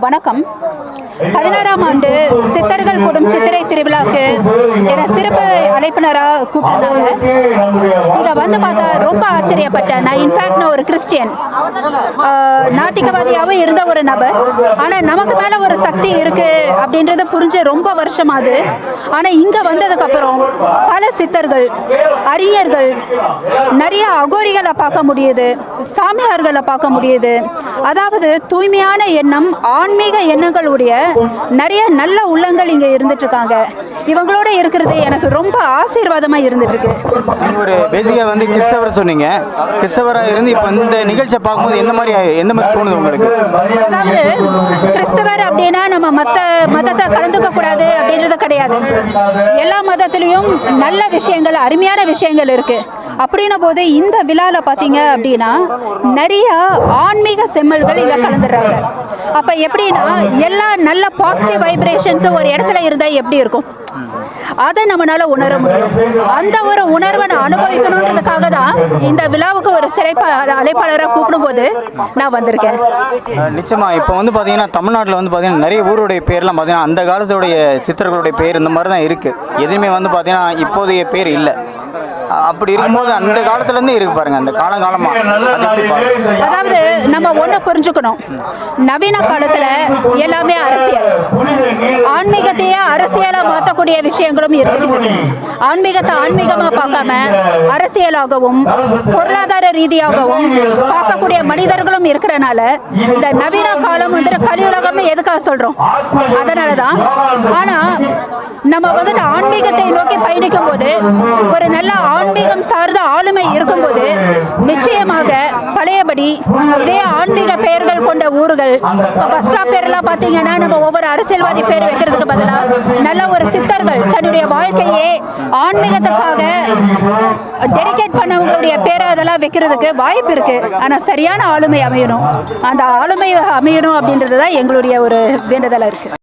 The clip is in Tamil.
வணக்கம். 16ஆம் ஆண்டு சித்தர்கள் கூடும் சித்திரை திருவிழாவுக்கு என்னை சிறப்பு அழைப்பினராக கூப்பிட்டுருந்தாங்க. இங்கே வந்து பார்த்தா ரொம்ப ஆச்சரியப்பட்டேன். நான் இன்ஃபேக்ட் நான் ஒரு கிறிஸ்டியன், நாத்திகவாதியாகவும் இருந்த ஒரு நபர். ஆனால் நமக்கு மேலே ஒரு சக்தி இருக்குது அப்படின்றத புரிஞ்சு ரொம்ப வருஷமாகுது. ஆனால் இங்கே வந்ததுக்கப்புறம் பல சித்தர்கள், அறிஞர்கள், நிறைய அகோரிகளை பார்க்க முடியுது, சாமியார்களை பார்க்க முடியுது. அதாவது தூய்மையான எண்ணம், ஆன்மீக எண்ணங்களுடைய நிறைய நல்ல உள்ளங்கள் இங்கே இருந்துட்டு இருக்காங்க. இவங்களோட இருக்கிறது எனக்கு ரொம்ப ஆசீர்வாதமாக இருந்துட்டு இருக்கு. நீங்கள் ஒரு பேசிக்காக வந்து கிறிஸ்தவர் சொன்னீங்க. கிறிஸ்தவராக இருந்து இப்போ இந்த நிகழ்ச்சியை பார்க்கும்போது எந்த மாதிரி தோணுது உங்களுக்கு? அதாவது கிறிஸ்தவர் அப்படின்னா நம்ம மற்ற மதத்தை கலந்துக்க கூடாது அப்படின்றது கிடையாது. எல்லா மதத்திலையும் நல்ல விஷயங்கள், அருமையான விஷயங்கள் இருக்கு. அப்படின்னும் போது இந்த விழாவில் பார்த்தீங்க அப்படின்னா நிறைய ஆன்மீக செம்மல்கள் இங்கே கலந்துடுறாங்க. அப்போ எப்படின்னா எல்லா நல்ல பாசிட்டிவ் வைப்ரேஷன்ஸும் ஒரு இடத்துல இருந்தால் எப்படி இருக்கும், அதை நம்மளால உணர முடியும். அந்த ஒரு உணர்வை நான் அனுபவிக்கணுன்றதுக்காக தான் இந்த விழாவுக்கு ஒரு அழைப்பாளராக கூப்பிடும்போது நான் வந்திருக்கேன். நிச்சயமா இப்போ வந்து பார்த்தீங்கன்னா தமிழ்நாட்டில் வந்து பார்த்தீங்கன்னா நிறைய ஊருடைய பேர்லாம் பார்த்தீங்கன்னா அந்த காலத்துடைய சித்தர்களுடைய பேர் இந்த மாதிரி தான் இருக்குது. எதுவுமே வந்து பார்த்தீங்கன்னா இப்போதைய பேர் இல்லை. அப்படி இருக்கும்போது அந்த காலத்துலேருந்து இருக்கு பாருங்க, அந்த காலமா. அதாவது நம்ம ஒன்று புரிஞ்சுக்கணும், நவீன காலத்தில் எல்லாமே அரசியல், ஆன்மீகத்தையே அரசியலாக மாற்றக்கூடிய விஷயங்களும் இருக்குது. ஆன்மீகத்தை ஆன்மீகமாக பார்க்காம அரசியலாகவும் பொருளாதார ரீதியாகவும் பார்க்கக்கூடிய மனிதர்களும் இருக்கிறனால இந்த நவீன காலம் வந்து கலியுலகம்னு எதுக்காக சொல்கிறோம்? அதனால தான். ஆனால் நம்ம வந்து ஆன்மீகத்தை நோக்கி பயணிக்கும் போது, ஒரு நல்ல ஆன்மீகம் சார்ந்த ஆளுமை இருக்கும்போது நிச்சயமாக பழையபடி இதே ஆன்மீக பெயர்கள் கொண்ட ஊர்கள், பஸ் ஸ்டாப் பேர்லாம் பார்த்தீங்கன்னா நம்ம ஒவ்வொரு அரசியல்வாதி பேர் வைக்கிறதுக்கு பதிலாக நல்ல ஒரு சித்தர்கள் தன்னுடைய வாழ்க்கையே ஆன்மீகத்துக்காக டெடிகேட் பண்ணவங்களுடைய பேரை அதெல்லாம் வைக்கிறதுக்கு வாய்ப்பு இருக்கு. ஆனால் சரியான ஆளுமை அமையணும். அந்த ஆளுமை அமையணும் அப்படின்றது தான் எங்களுடைய ஒரு வேண்டுதலாக இருக்கு.